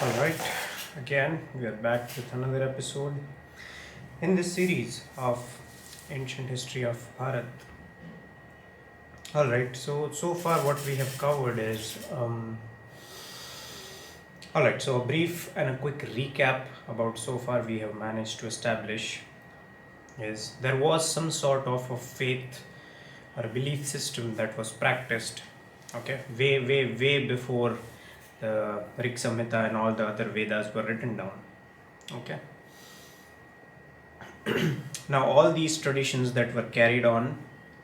Alright, again we are back with another episode in this series of ancient history of Bharat. Alright, so far what we have covered is alright, so a brief and a quick recap about so far we have managed to establish is there was some sort of a faith or a belief system that was practiced, okay, way before the Rig Samhita and all the other Vedas were written down. Okay. Now all these traditions that were carried on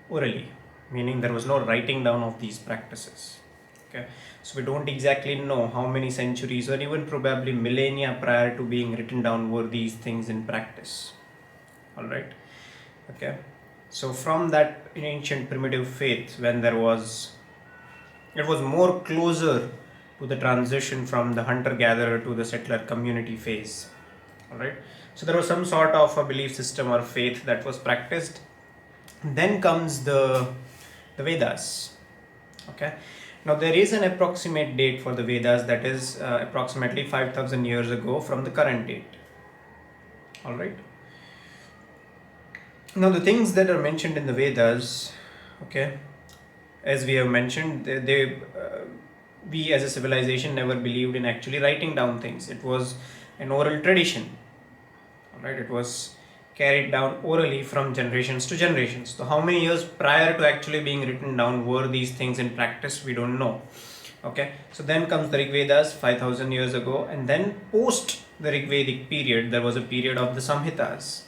orally, meaning there was no writing down of these practices. Okay. So we don't exactly know how many centuries or even probably millennia prior to being written down were these things in practice. Alright. Okay. So from that ancient primitive faith, when it was more closer to the transition from the hunter-gatherer to the settler community phase. Alright, so there was some sort of a belief system or faith that was practiced. Then comes the Vedas. Okay, now there is an approximate date for the Vedas that is approximately 5,000 years ago from the current date. Alright, now the things that are mentioned in the Vedas, okay, as we have mentioned, we as a civilization never believed in actually writing down things. It was an oral tradition. Alright, it was carried down orally from generations to generations. So how many years prior to actually being written down were these things in practice? We don't know. Okay, so then comes the Rig Vedas 5,000 years ago, and then post the Rig Vedic period there was a period of the Samhitas,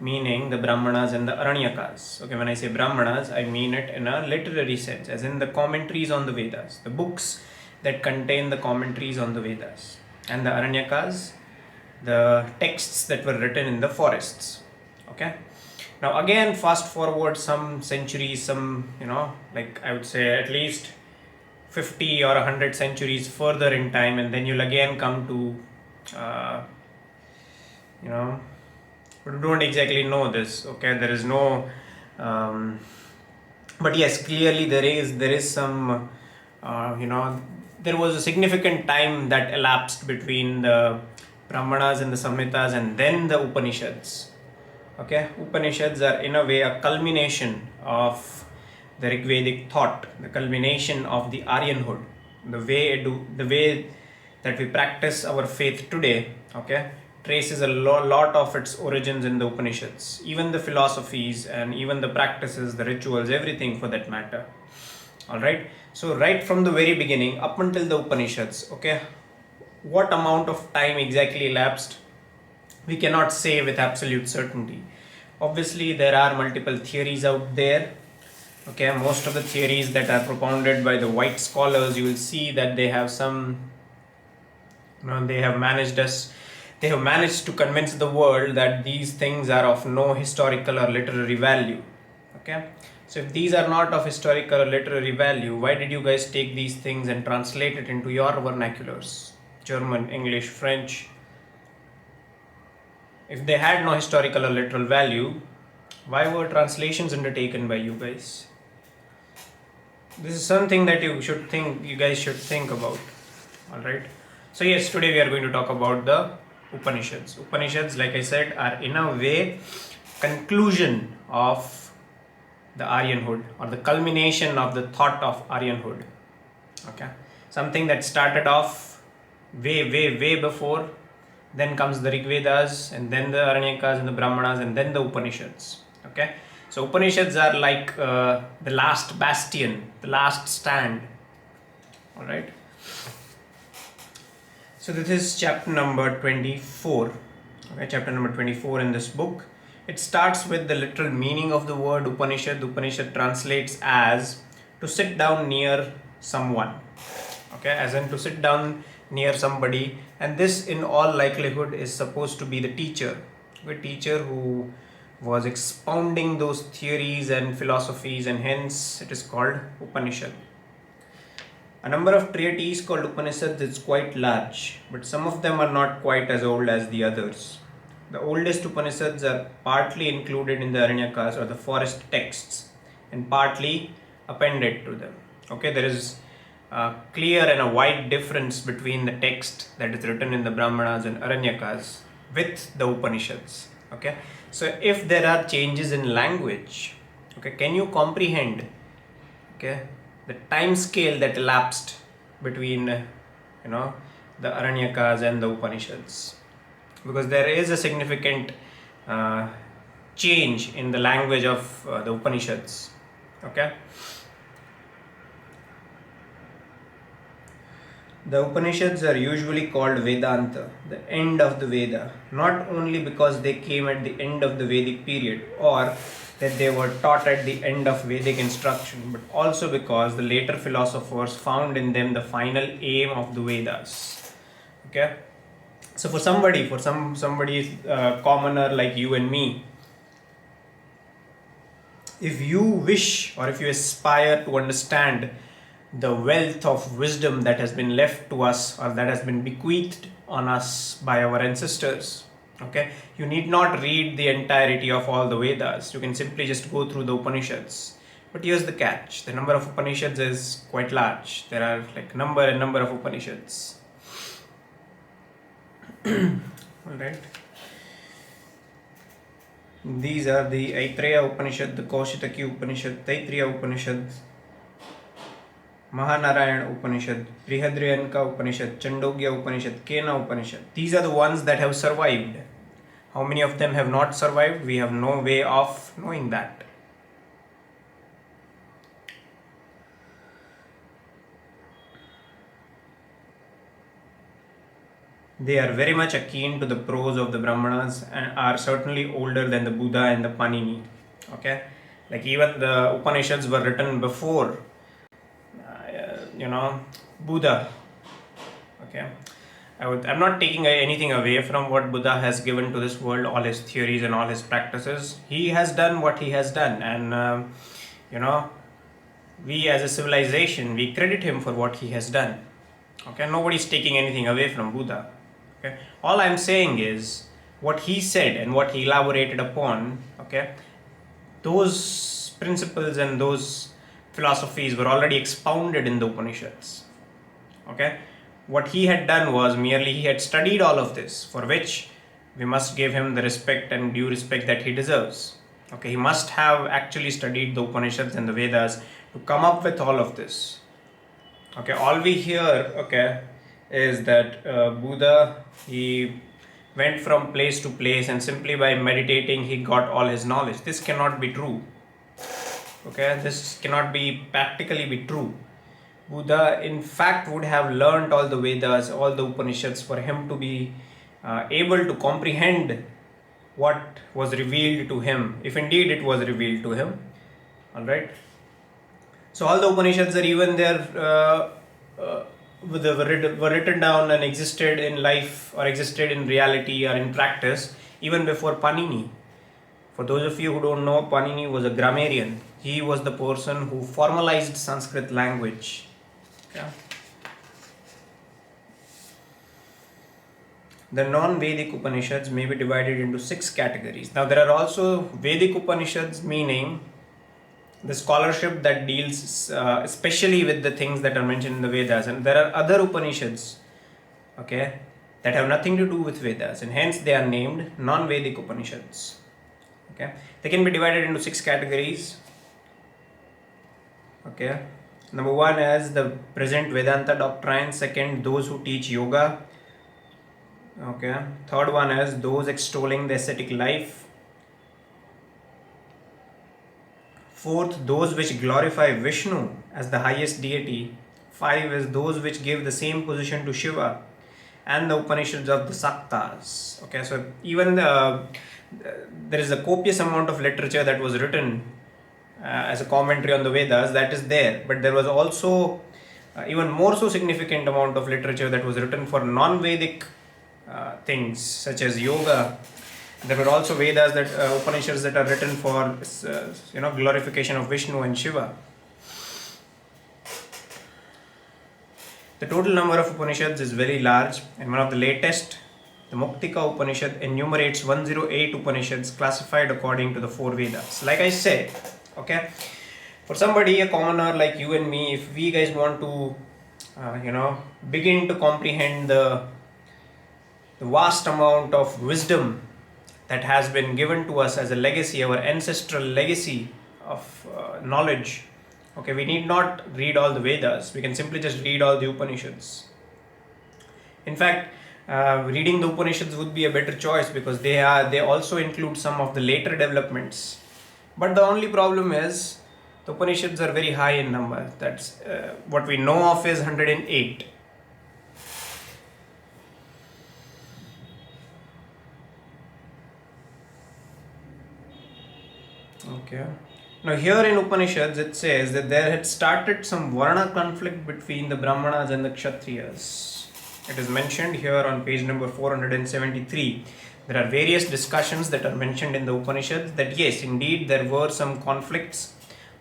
meaning the Brahmanas and the Aranyakas. Okay, when I say Brahmanas, I mean it in a literary sense, as in the commentaries on the Vedas, the books that contain the commentaries on the Vedas, and the Aranyakas, the texts that were written in the forests. Okay, now again fast forward some centuries, some, like I would say at least 50 or 100 centuries further in time, and then you'll again come to we don't exactly know this. Okay, there is no but yes, clearly there is some there was a significant time that elapsed between the Brahmanas and the Samhitas and then the Upanishads. Okay, Upanishads are in a way a culmination of the Rigvedic thought, the culmination of the Aryanhood, the way that we practice our faith today. Okay, traces a lot of its origins in the Upanishads, even the philosophies and even the practices, the rituals, everything for that matter. Alright, so right from the very beginning up until the Upanishads, okay, what amount of time exactly elapsed, we cannot say with absolute certainty. Obviously, there are multiple theories out there. Okay, most of the theories that are propounded by the white scholars, you will see that they have they have managed to convince the world that these things are of no historical or literary value. Okay, so if these are not of historical or literary value, why did you guys take these things and translate it into your vernaculars? German, English, French. If they had no historical or literal value, why were translations undertaken by you guys? This is something that you guys should think about. Alright, so yes, today we are going to talk about the Upanishads. Upanishads, like I said, are in a way conclusion of the Aryanhood, or the culmination of the thought of Aryanhood. Okay, something that started off way before. Then comes the Rig Vedas, and then the Aranyakas and the Brahmanas, and then the Upanishads. Okay, so Upanishads are like the last bastion, the last stand. All right. So this is chapter number 24. Okay, chapter number 24 in this book. It starts with the literal meaning of the word Upanishad. Upanishad translates as to sit down near someone. Okay, as in to sit down near somebody, and this in all likelihood is supposed to be the teacher, a teacher who was expounding those theories and philosophies, and hence it is called Upanishad. A number of treatises called Upanishads is quite large, but some of them are not quite as old as the others. The oldest Upanishads are partly included in the Aranyakas, or the forest texts, and partly appended to them. Okay, there is clear and a wide difference between the text that is written in the Brahmanas and Aranyakas with the Upanishads. Okay, so if there are changes in language, okay, can you comprehend, okay, the time scale that elapsed between the Aranyakas and the Upanishads? Because there is a significant uh, change in the language of the Upanishads. Okay, the Upanishads are usually called Vedanta, the end of the Veda, not only because they came at the end of the Vedic period or that they were taught at the end of Vedic instruction, but also because the later philosophers found in them the final aim of the Vedas. Okay, so for somebody commoner like you and me, if you wish or if you aspire to understand the wealth of wisdom that has been left to us or that has been bequeathed on us by our ancestors, okay, you need not read the entirety of all the Vedas. You can simply just go through the Upanishads. But here's the catch: the number of Upanishads is quite large. There are like number of Upanishads. All right. These are the Aitreya Upanishad, the Kaushitaki Upanishad, Taittiriya Upanishad, Mahanarayana Upanishad, Brihadryanka Upanishad, Chandogya Upanishad, Kena Upanishad. These are the ones that have survived. How many of them have not survived? We have no way of knowing that. They are very much akin to the prose of the Brahmanas and are certainly older than the Buddha and the Panini. Okay, like even the Upanishads were written before, Buddha. Okay, I'm not taking anything away from what Buddha has given to this world, all his theories and all his practices. He has done what he has done, and we as a civilization, we credit him for what he has done. Okay, nobody's taking anything away from Buddha. Okay, all I'm saying is what he said and what he elaborated upon. Okay, those principles and those philosophies were already expounded in the Upanishads. Okay, what he had done was merely he had studied all of this, for which we must give him the respect and due respect that he deserves. Okay, he must have actually studied the Upanishads and the Vedas to come up with all of this. Okay, all we hear, okay, is that Buddha, he went from place to place and simply by meditating he got all his knowledge. This cannot be true. Okay, this cannot be practically be true. Buddha in fact would have learned all the Vedas, all the Upanishads for him to be able to comprehend what was revealed to him, if indeed it was revealed to him. Alright. So all the Upanishads are even there were written down and existed in life or existed in reality or in practice even before Panini. For those of you who don't know, Panini was a grammarian. He was the person who formalized Sanskrit language. Okay. The non-Vedic Upanishads may be divided into 6 categories. Now there are also Vedic Upanishads, meaning the scholarship that deals especially with the things that are mentioned in the Vedas, and there are other Upanishads, okay, that have nothing to do with Vedas, and hence they are named non-Vedic Upanishads. Okay, they can be divided into 6 categories. Okay, number 1 is the present Vedanta doctrine. Second, those who teach yoga. Okay, third one is those extolling the ascetic life. Fourth, those which glorify Vishnu as the highest deity. 5 is those which give the same position to Shiva, and the Upanishads of the Saktas. Okay, so even there is a copious amount of literature that was written as a commentary on the Vedas, that is there, but there was also even more so significant amount of literature that was written for non-Vedic things such as yoga. There were also Vedas that Upanishads that are written for glorification of Vishnu and Shiva. The total number of Upanishads is very large, and one of the latest, the Muktika Upanishad, enumerates 108 Upanishads classified according to the 4 Vedas. Like I said, okay, for somebody, a commoner like you and me, if we guys want to begin to comprehend the vast amount of wisdom that has been given to us as a legacy, our ancestral legacy of knowledge. Okay, we need not read all the Vedas, we can simply just read all the Upanishads. In fact, reading the Upanishads would be a better choice because they also include some of the later developments. But the only problem is the Upanishads are very high in number. That's what we know of is 108. Okay. Now here in Upanishads it says that there had started some Varna conflict between the Brahmanas and the Kshatriyas. It is mentioned here on page number 473. There are various discussions that are mentioned in the Upanishads that yes, indeed there were some conflicts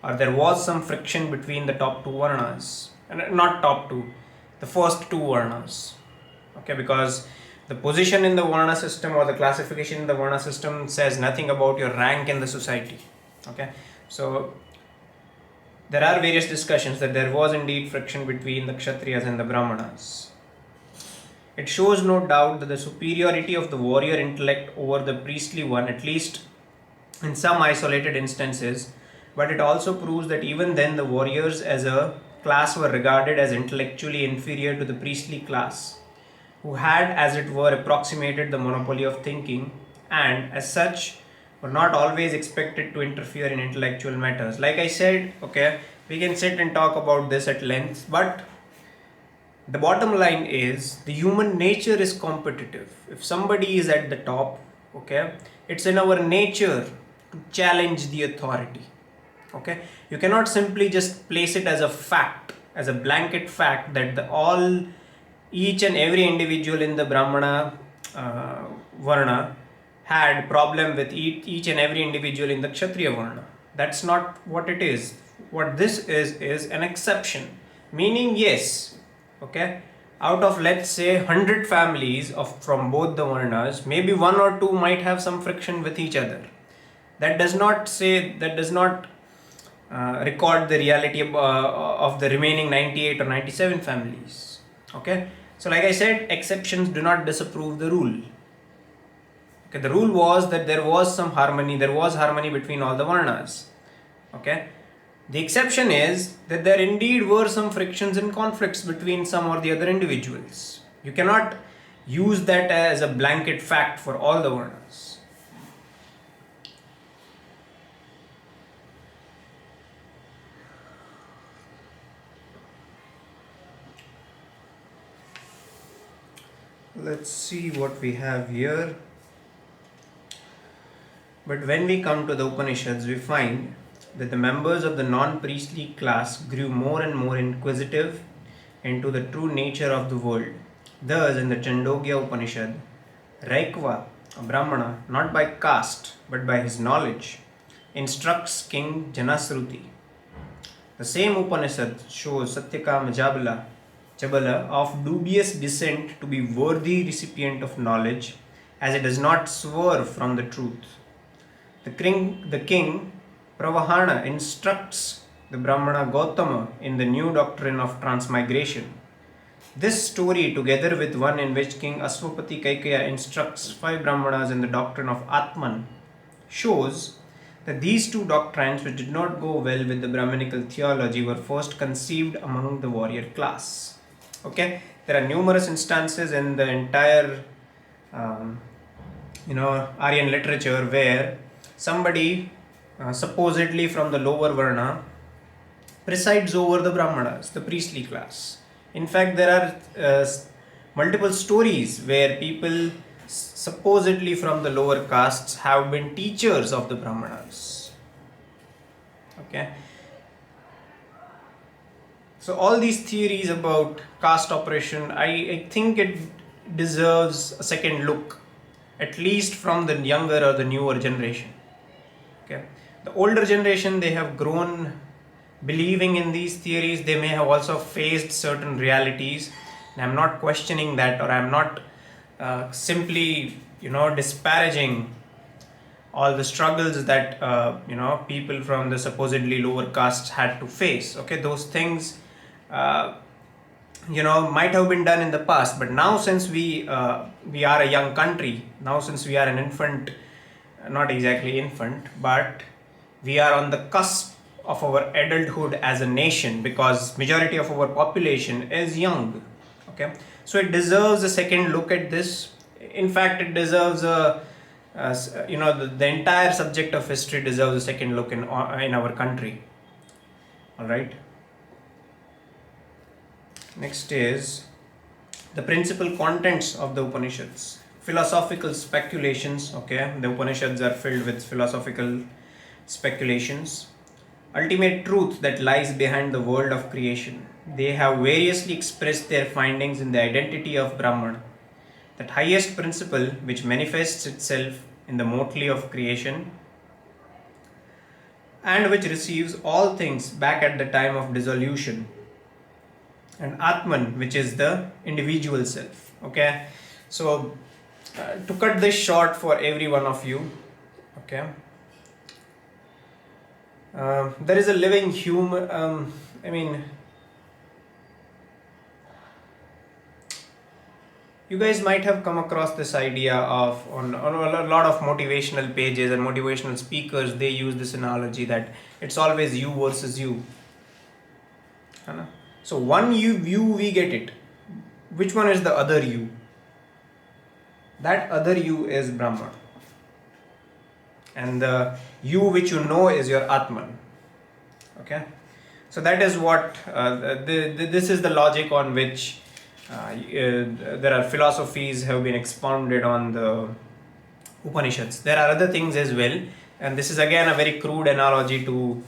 or there was some friction between the top two Varnas. And not top two, the first two Varnas. Okay, because the position in the Varna system or the classification in the Varna system says nothing about your rank in the society. Okay, so there are various discussions that there was indeed friction between the Kshatriyas and the Brahmanas. It shows no doubt that the superiority of the warrior intellect over the priestly one, at least in some isolated instances, but it also proves that even then the warriors as a class were regarded as intellectually inferior to the priestly class, who had, as it were, approximated the monopoly of thinking, and as such were not always expected to interfere in intellectual matters. Like I said, okay, we can sit and talk about this at length, but the bottom line is the human nature is competitive. If somebody is at the top, okay, it's in our nature to challenge the authority. Okay, you cannot simply just place it as a fact, as a blanket fact that each and every individual in the Brahmana Varna had problem with each and every individual in the Kshatriya Varna. That's not what it is. What this is an exception. Meaning, yes, okay, out of let's say 100 families from both the Varnas, maybe one or two might have some friction with each other. That does not record the reality of the remaining 98 or 97 families. Okay, so like I said, exceptions do not disapprove the rule. Okay, the rule was that there was harmony between all the Varnas. Okay, the exception is that there indeed were some frictions and conflicts between some or the other individuals. You cannot use that as a blanket fact for all the Varnas. Let's see what we have here. But when we come to the Upanishads, we find that the members of the non-priestly class grew more and more inquisitive into the true nature of the world. Thus, in the Chandogya Upanishad, Raikva, a Brahmana, not by caste but by his knowledge, instructs King Janasruti. The same Upanishad shows Satyaka Chabala of dubious descent to be worthy recipient of knowledge, as it does not swerve from the truth. The king Pravahana instructs the Brahmana Gautama in the new doctrine of transmigration. This story, together with one in which King Aswapati Kaikaya instructs 5 Brahmanas in the doctrine of Atman, shows that these two doctrines, which did not go well with the Brahmanical theology, were first conceived among the warrior class. Okay, there are numerous instances in the entire Aryan literature where somebody supposedly from the lower Varna presides over the Brahmanas, the priestly class. In fact, there are multiple stories where people supposedly from the lower castes have been teachers of the Brahmanas. Okay. So all these theories about caste oppression, I think it deserves a second look, at least from the younger or the newer generation. Okay, the older generation, they have grown believing in these theories. They may have also faced certain realities, and I'm not questioning that, or I'm not simply disparaging all the struggles that people from the supposedly lower castes had to face. Okay, those things might have been done in the past, but now since we are a young country, now since we are an infant, not exactly infant, but we are on the cusp of our adulthood as a nation, because majority of our population is young. Okay, so it deserves a second look at this. In fact, it deserves the entire subject of history deserves a second look in our country. All right. Next is the principal contents of the Upanishads. Philosophical speculations. Okay, the Upanishads are filled with philosophical speculations. Ultimate truth that lies behind the world of creation. They have variously expressed their findings in the identity of Brahman, that highest principle which manifests itself in the motley of creation and which receives all things back at the time of dissolution, and Atman, which is the individual self. Okay, so to cut this short for every one of you, okay, there is a living human. You guys might have come across this idea of on a lot of motivational pages and motivational speakers. They use this analogy that it's always you versus you. So one you view, we get it. Which one is the other you? That other you is Brahman. And the you which you know is your Atman. Okay? So that is what, this is the logic on which there are philosophies have been expounded on the Upanishads. There are other things as well. And this is again a very crude analogy to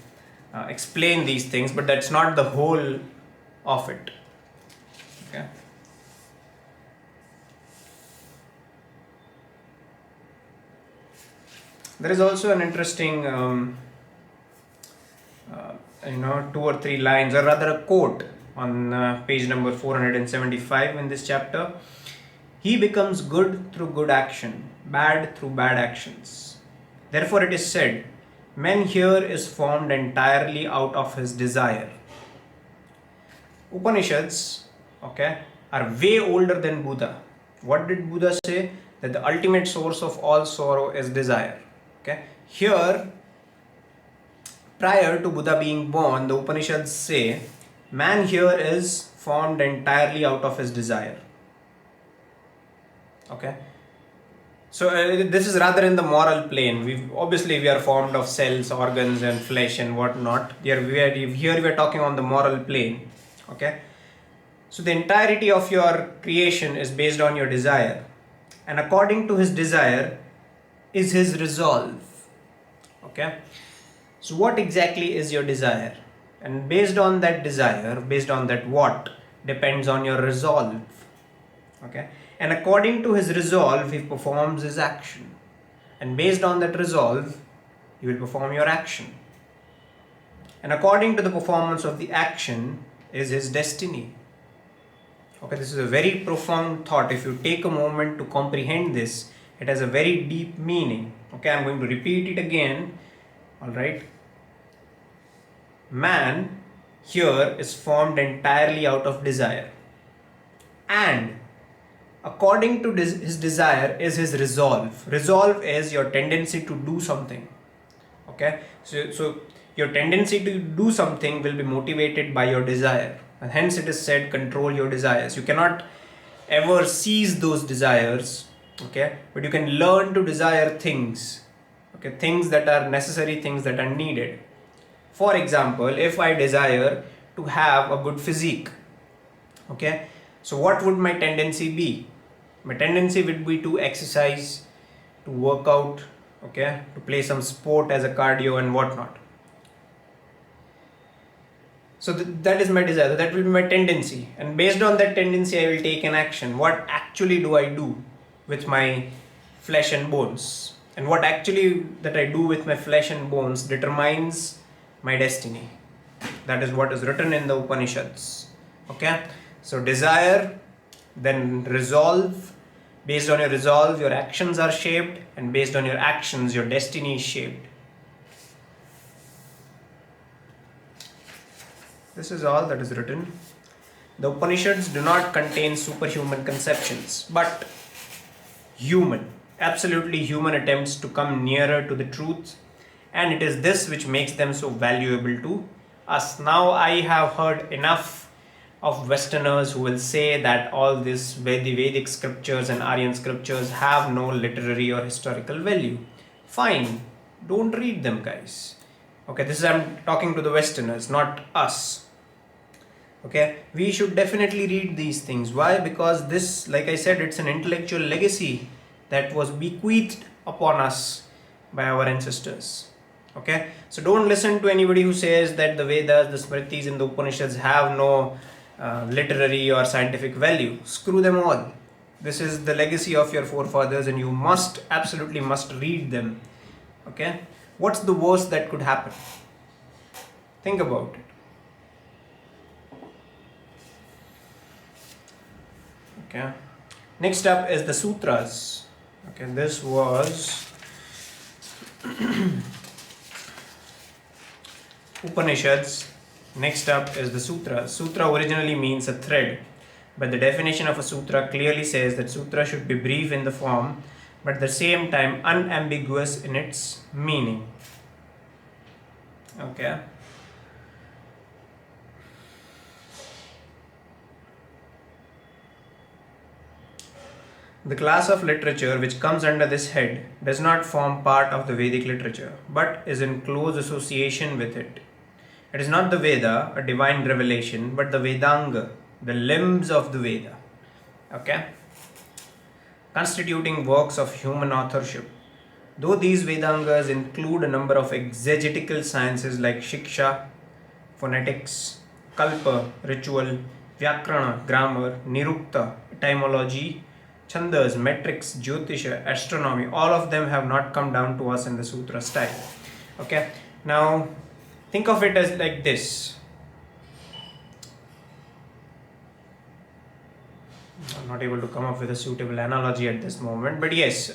explain these things, but that's not the whole of it. Okay. There is also an interesting, 2 or 3 lines, or rather a quote on page number 475 in this chapter. He becomes good through good action, bad through bad actions. Therefore it is said, man here is formed entirely out of his desire. Upanishads, okay, are way older than Buddha. What did Buddha say? That the ultimate source of all sorrow is desire. Okay. Here, prior to Buddha being born, the Upanishads say, man here is formed entirely out of his desire. Okay. So this is rather in the moral plane. We are formed of cells, organs, and flesh and whatnot. Here we are talking on the moral plane. Okay. So the entirety of your creation is based on your desire, and according to his desire is his resolve. Okay. So what exactly is your desire? And based on that desire, based on that what, depends on your resolve. Okay. And according to his resolve, he performs his action. And based on that resolve, you will perform your action. And according to the performance of the action is his destiny. Okay, this is a very profound thought. If you take a moment to comprehend this, it has a very deep meaning. Okay, I'm going to repeat it again. Alright. Man here is formed entirely out of desire. And according to his desire is his resolve. Resolve is your tendency to do something. Okay, so your tendency to do something will be motivated by your desire. And hence it is said, control your desires. You cannot ever seize those desires. Okay, but you can learn to desire things. Okay, things that are necessary, things that are needed. For example, if I desire to have a good physique, okay, so what would my tendency be? My tendency would be to exercise, to work out, okay, to play some sport as a cardio and whatnot. So that is my desire, that will be my tendency, and based on that tendency I will take an action. What actually do I do with my flesh and bones? And what actually that I do with my flesh and bones determines my destiny. That is what is written in the Upanishads. Okay, so desire, then resolve. Based on your resolve, your actions are shaped, and based on your actions, your destiny is shaped. This is all that is written. The Upanishads do not contain superhuman conceptions, but human, absolutely human attempts to come nearer to the truth, and it is this which makes them so valuable to us. Now, I have heard enough of Westerners who will say that all this Vedic scriptures and Aryan scriptures have no literary or historical value. Fine, don't read them, guys. Okay, this is I'm talking to the Westerners, not us. Okay, we should definitely read these things. Why? Because this, like I said, it's an intellectual legacy that was bequeathed upon us by our ancestors. Okay, so don't listen to anybody who says that the Vedas, the Smritis, and the Upanishads have no literary or scientific value. Screw them all. This is the legacy of your forefathers, and you must, absolutely must read them. Okay, what's the worst that could happen? Think about it. Okay, next up is the sutras. Okay, this was Upanishads. Next up is the sutra. Sutra originally means a thread, but the definition of a sutra clearly says that sutra should be brief in the form, but at the same time unambiguous in its meaning. Okay. The class of literature which comes under this head does not form part of the Vedic literature, but is in close association with it. It is not the Veda, a divine revelation, but the Vedanga, the limbs of the Veda. Okay? Constituting works of human authorship. Though these Vedangas include a number of exegetical sciences like Shiksha, phonetics, Kalpa, ritual, Vyakrana, grammar, Nirukta, etymology, Chandas, metrics, Jyotisha, astronomy, all of them have not come down to us in the sutra style. Okay, now think of it as like this. I'm not able to come up with a suitable analogy at this moment, but yes,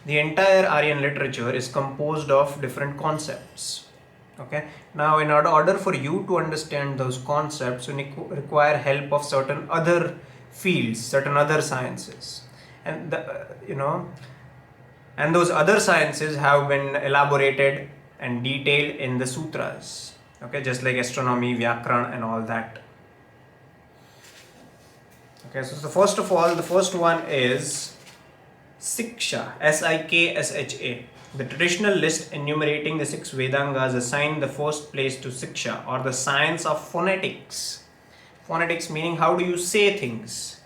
the entire Aryan literature is composed of different concepts. Okay, now in order for you to understand those concepts, you require help of certain other fields, certain other sciences, and and those other sciences have been elaborated and detailed in the sutras. Okay, just like astronomy, Vyakran, and all that. Okay, so first of all, the first one is Siksha, Siksha. The traditional list enumerating the 6 Vedangas assign the first place to Siksha, or the science of phonetics. Phonetics meaning how do you say things.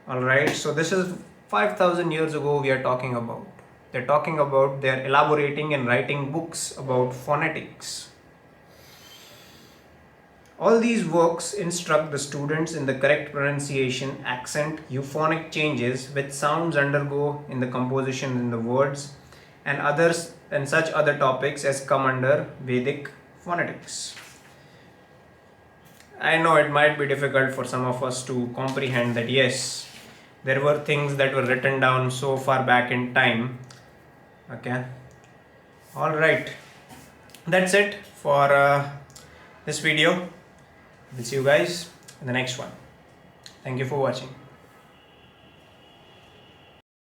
Alright, so this is 5,000 years ago we are talking about. They're elaborating and writing books about phonetics. All these works instruct the students in the correct pronunciation, accent, euphonic changes which sounds undergo in the composition in the words, and others and such other topics as come under Vedic phonetics. I know it might be difficult for some of us to comprehend that yes, there were things that were written down so far back in time. Okay. Alright. That's it for this video. We'll see you guys in the next one. Thank you for watching.